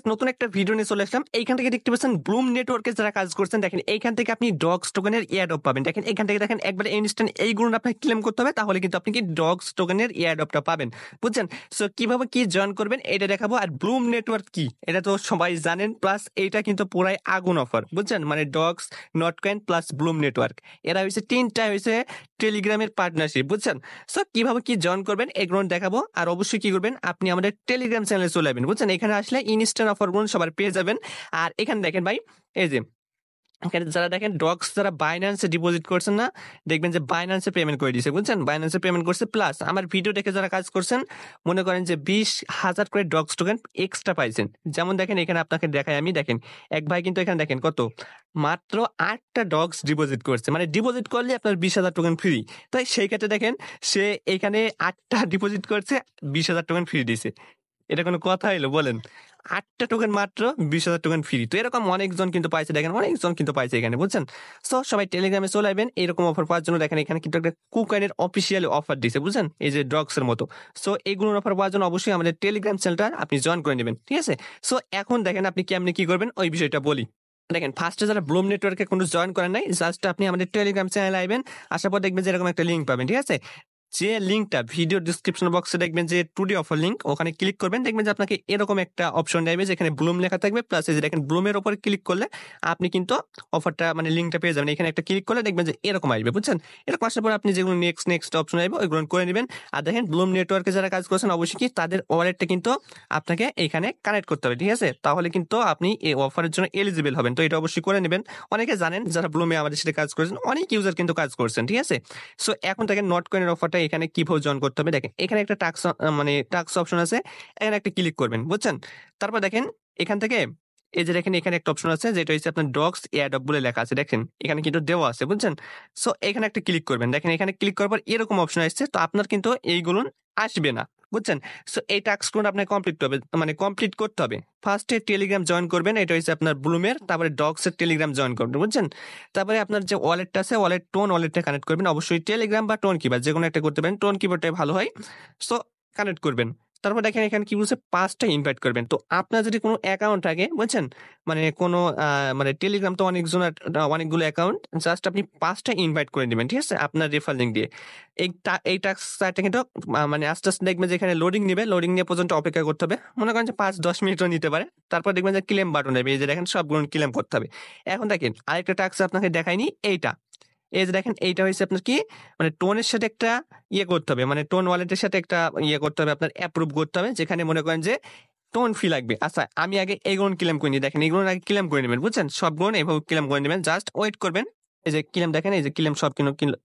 নতুন একটা ভিডিও নিয়ে চলে আসলাম। এইখান থেকে দেখতে পাচ্ছেন ব্লুম নেটওয়ার্কে যারা কাজ করছেন, দেখেন এইখান থেকে আপনি ডগস টোকেনের এয়ারড্রপ পাবেন। দেখেন এখান থেকে দেখেন একবারে ইনস্ট্যান্ট এইগুলো আপনাকে ক্লেম করতে হবে, তাহলে কিন্তু আপনি কি ডগস টোকেনের এয়ারড্রপটা পাবেন, বুঝছেন? সো কিভাবে কি জয়েন করবেন এটা দেখাবো। আর ব্লুম নেটওয়ার্ক কি এটা তো সবাই জানেন, প্লাস এইটা কিন্তু পুরাই আগুন অফার, বুঝছেন? মানে ডগস, নটকয়েন প্লাস ব্লুম নেটওয়ার্ক, এরা হয়েছে তিনটা হয়েছে টেলিগ্রামের পার্টনারশিপ, বুঝছেন? সো কিভাবে কি জয়েন করবেন এগুলো দেখাবো। আর অবশ্যই কি করবেন, আপনি আমাদের টেলিগ্রাম চ্যানেলে চলে যাবেন, বুঝছেন? এখানে আসলে ইনস্ট্যান্ট অফারগুলো সবার পেয়ে যাবেন। আর এখানে দেখেন ভাই, এই যে এখানে যারা দেখেন ডগস যারা বাইন্যান্সে ডিপোজিট করছেন না, দেখবেন যে বাইন্যান্সে পেমেন্ট করে দিয়েছে, বুঝছেন? বাইন্যান্সে পেমেন্ট করছে, প্লাস আমার ভিডিও দেখে যারা কাজ করছেন মনে করেন যে 20,000 করে ডগস টোকেন এক্সট্রা পাইছেন। যেমন দেখেন এখানে আপনাকে দেখাই আমি, দেখেন এক ভাই কিন্তু এখানে দেখেন কত, মাত্র 8টা ডগস ডিপোজিট করছে, মানে ডিপোজিট করলে আপনার 20,000 টোকেন ফ্রি। তাই সেই ক্ষেত্রে দেখেন সে এখানে 8টা ডিপোজিট করছে, 20,000 টোকেন ফ্রি দিছে। এটা কোনো কথা হইলো বলেন? 8টা টোকেন মাত্র 20,000 টোকেন ফ্রি। তো এরকম অনেকজন কিন্তু পাইছে, দেখেন অনেকজন কিন্তু পাইছে এখানে, বুঝছেন? সো সবাই টেলিগ্রামে চলে আসবেন এরকম অফার পাওয়ার জন্য। দেখেন এখানে কিন্তু একটা কুকয়েনের অফিসিয়াল অফার দিছে, বুঝছেন? এই যে ডগস এর মতো। সো এইগুলোর অফার পাওয়ার জন্য অবশ্যই আমাদের টেলিগ্রাম চ্যানেলটা আপনি জয়েন করে নেবেন, ঠিক আছে? সো এখন দেখেন আপনি কেমনে কি করবেন ওই বিষয়টা বলি। দেখেন ফার্স্টে যারা ব্লুম নেটওয়ার্কে কোনো জয়েন করেন নাই, জাস্ট আপনি আমাদের টেলিগ্রাম চ্যানেলে আইবেন, আসার পর দেখবেন যে এরকম একটা লিঙ্ক পাবেন, ঠিক আছে? যে লিঙ্কটা ভিডিও ডিসক্রিপশন বক্সে দেখবেন যে টুডে অফার লিঙ্ক, ওখানে ক্লিক করবেন, দেখবেন যে আপনাকে এরকম একটা অপশন দেবে যেখানে ব্লুম লেখা থাকবে, প্লাস এই যে দেখেন ব্লুমের উপর ক্লিক করলে আপনি কিন্তু অফারটা মানে লিঙ্কটা পেয়ে যাবেন। এখানে একটা ক্লিক করলে দেখবেন যে এরকম আসবে, বুঝছেন? এরকম আসার পর আপনি যেগুলো নেক্সট নেক্সট অপশন আসবে ওইগুলো করে নেবেন। আর দেখেন ব্লুম নেটওয়ার্কে যারা কাজ করছেন অবশ্যই কি তাদের ওয়ালেটটা কিন্তু আপনাকে এখানে কানেক্ট করতে হবে, ঠিক আছে? তাহলে কিন্তু আপনি এই অফারের জন্য এলিজিবল হবেন। তো এটা অবশ্যই করে নেবেন। অনেকে জানেন যারা ব্লুমে আমাদের সাথে কাজ করেছেন, অনেক ইউজার কিন্তু কাজ করছেন, ঠিক আছে? সো এখন দেখেন নট কয়েনের অফারটা এখানে কিভাবে জয়েন করতে হবে। দেখেন এখানে একটা টাক্স মানে টাক্স অপশন আছে, এখানে একটা ক্লিক করবেন, বুঝছেন? তারপর দেখেন এখান থেকে এই যে দেখেন এখানে একটা অপশন আছে যেটা হচ্ছে আপনার ডগস এয়ারড্রপ বলে লেখা আছে, দেখেন এখানে কিন্তু দেওয়া আছে, বুঝছেন? সো এখানে একটা ক্লিক করবেন, দেখেন এখানে ক্লিক করার পর এরকম অপশন আসছে, তো আপনার কিন্তু এইগুলো আসবে না, বুঝছেন? সো এই টাস্কগুলো আপনাকে কমপ্লিট করবে, মানে কমপ্লিট করতে হবে। ফার্স্টে টেলিগ্রাম জয়েন করবেন, এটা হচ্ছে আপনার ব্লুমের, তারপরে ডগস এর টেলিগ্রাম জয়েন করবেন, বুঝছেন? তারপরে আপনার যে ওয়ালেটটা আছে ওয়ালেট টোন ওয়ালেটটা কানেক্ট করবেন, অবশ্যই টেলিগ্রাম বা টোন কিপার যে কোনো একটা করতে পারেন, টোন কিপারটাই ভালো হয়। সো কানেক্ট করবেন। তারপর দেখেন এখানে কি বলছে, 5টা ইনভাইট করবেন। তো আপনার যদি কোনো অ্যাকাউন্ট থাকে, বুঝছেন? মানে কোনো মানে টেলিগ্রাম তো অনেকগুলো অ্যাকাউন্ট, জাস্ট আপনি 5টা ইনভাইট করে নেবেন, ঠিক আছে? আপনার রেফার লিঙ্ক দিয়ে। এই টাস্কটা কিন্তু মানে আস্তে আস্তে দেখবেন যে এখানে লোডিং নিবে, লোডিং নিয়ে পর্যন্ত অপেক্ষা করতে হবে। মনে করেন যে 5-10 মিনিটও নিতে পারে। তারপর দেখবেন যে ক্লেম বাটন নেবে, এই যে দেখেন সবগুলো ক্লেম করতে হবে। এখন দেখেন আরেকটা টাস্ক আপনাকে দেখাইনি, এইটা। এই যে দেখেন এইটা হচ্ছে আপনার কি, মানে টোনের সাথে একটা ইয়ে করতে হবে, মানে টোন ওয়ালেটের সাথে একটা ইয়ে করতে হবে, আপনার অ্যাপ্রুভ করতে হবে, যেখানে মনে করেন যে টোন ফি লাগবে। আচ্ছা আমি আগে এইগুলো ক্লেম করে নিই, দেখেন এইগুলো আগে ক্লেম করে নেবেন, বুঝছেন? সবগুলো এইভাবে ক্লেম করে নেবেন, জাস্ট ওয়েট করবেন। এই যে ক্লেম দেখেন, এই যে ক্লেম সব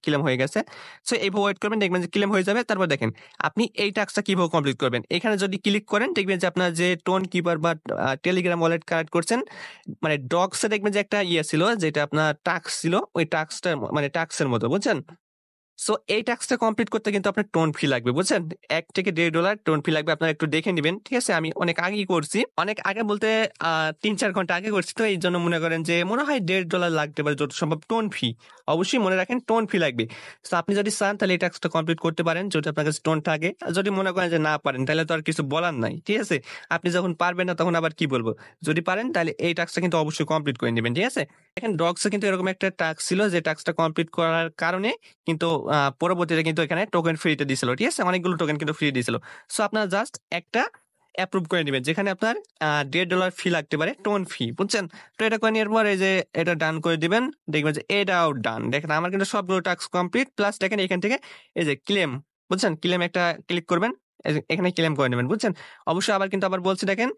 ক্লেম হয়ে গেছে। সো এইভাবে ওয়েট করবেন, দেখবেন যে ক্লেম হয়ে যাবে। তারপর দেখেন আপনি এই টাস্কটা কিভাবে কমপ্লিট করবেন। এখানে যদি ক্লিক করেন দেখবেন যে আপনার যে টোন কিপার বা টেলিগ্রাম ওয়ালেট কানেক্ট করছেন, মানে ডগসে দেখবেন যে একটা ইয়ে ছিল যেটা আপনার টাস্ক ছিল, ওই টাস্কটা মানে টাস্কের মতো, বুঝছেন? সো এই টাস্কটা কমপ্লিট করতে কিন্তু আপনার টোন ফি লাগবে, বুঝছেন? $1 থেকে $1.5 টোন ফি লাগবে, আপনারা একটু দেখে নিবেন, ঠিক আছে? আমি অনেক আগেই করছি, অনেক আগে বলতে 3-4 ঘন্টা আগে করছি, তো এই জন্য মনে করেন যে মনে হয় $1.5 লাগতে পারে যত সম্ভব টোন ফি। অবশ্যই মনে রাখেন টোন ফি লাগবে। তো আপনি যদি চান তাহলে এই টাস্কটা কমপ্লিট করতে পারেন যদি আপনার কাছে টোন থাকে। আর যদি মনে করেন যে না পারেন তাহলে তো আর কিছু বলার নাই, ঠিক আছে? আপনি যখন পারবেন না তখন আবার কি বলবো? যদি পারেন তাহলে এই টাস্কটা কিন্তু অবশ্যই কমপ্লিট করে নেবেন, ঠিক আছে? দেখেন ডগসে কিন্তু এরকম একটা টাস্ক ছিল যে টাস্কটা কমপ্লিট করার কারণে কিন্তু পরবর্তীতে কিন্তু এখানে টোকেন ফ্রিতে দিছিল, ঠিক আছে? অনেকগুলো টোকেন কিন্তু ফ্রি দিছিল। সো আপনারা জাস্ট একটা অ্যাপ্রুভ করে নেবেন, যেখানে আপনার $1.5 ফি লাগতে পারে, টোন ফি, বুঝছেন? তো এটা করে নেওয়ার পর এই যে এটা ডান করে দিবেন, দেখবেন যে এটাও ডান। দেখেন আমার কিন্তু সবগুলো টাস্ক কমপ্লিট, প্লাস দেখেন এখান থেকে এই যে ক্লেম, বুঝছেন? ক্লেম একটা ক্লিক করবেন, এই যে এখানে ক্লেম করে নেবেন, বুঝছেন? অবশ্যই আবার কিন্তু আবার বলছি, দেখেন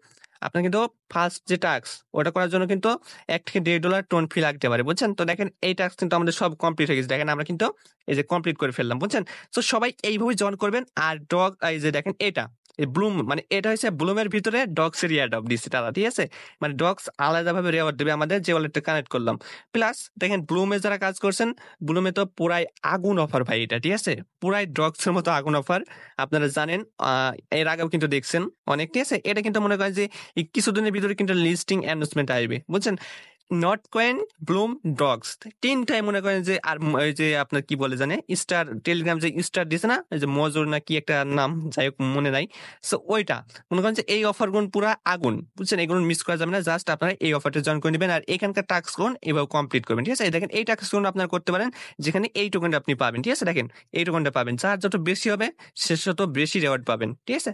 আপনার কিন্তু ফার্স্ট যে টাস্ক ওটা করার জন্য কিন্তু $1 থেকে $1.5 টোন ফি লাগতে পারে, বুঝছেন? তো দেখেন এই টাস্ক কিন্তু আমাদের সব কমপ্লিট হয়ে গেছে, দেখেন আমরা কিন্তু এই যে কমপ্লিট করে ফেললাম, বুঝছেন? তো সবাই এইভাবে জয়েন করবেন। আর এই যে দেখেন এটা এই ব্লুম, মানে এটা হচ্ছে ব্লুমের ভিতরে ডগস এর এয়ারড্রপ দিচ্ছে তারা, ঠিক আছে? মানে ডগস আলাদাভাবে রেওয়ার্ড দেবে আমাদের যে ওয়ালেটটা কানেক্ট করলাম। প্লাস দেখেন ব্লুমে যারা কাজ করছেন, ব্লুমে তো পুরাই আগুন অফার ভাই এটা, ঠিক আছে? পুরাই ডগস এর মতো আগুন অফার, আপনারা জানেন। এর আগেও কিন্তু দেখছেন অনেক, ঠিক আছে? এটা কিন্তু মনে করেন যে এই কিছুদিনের ভিতরে কিন্তু লিস্টিং অ্যানাউন্সমেন্ট আসবে, বুঝছেন? নট কয়েন, ব্লুম, ডগস, তিনটাই মনে করেন যে আর এই যে আপনার কি বলে জানে স্টার টেলিগ্রাম যে স্টার দিছে না এই যে মজুর না কি একটা নাম যাই হোক মনে নাই। সো ওইটা মনে করেন যে এই অফার গুণ পুরা আগুন বুঝছেন, এগুলো মিস করা যাবে না। জাস্ট আপনারা এই অফারটা জয়েন করে নেবেন আর এখানকার টাস্ক গুণ এভাবে কমপ্লিট করবেন, ঠিক আছে। এই দেখেন এই টাস্ক গুণ আপনারা করতে পারেন যেখানে এই টোকেনটা আপনি পাবেন, ঠিক আছে। দেখেন এই টোকেনটা পাবেন, যার যত বেশি হবে সে তত বেশি রেওয়ার্ড পাবেন, ঠিক আছে।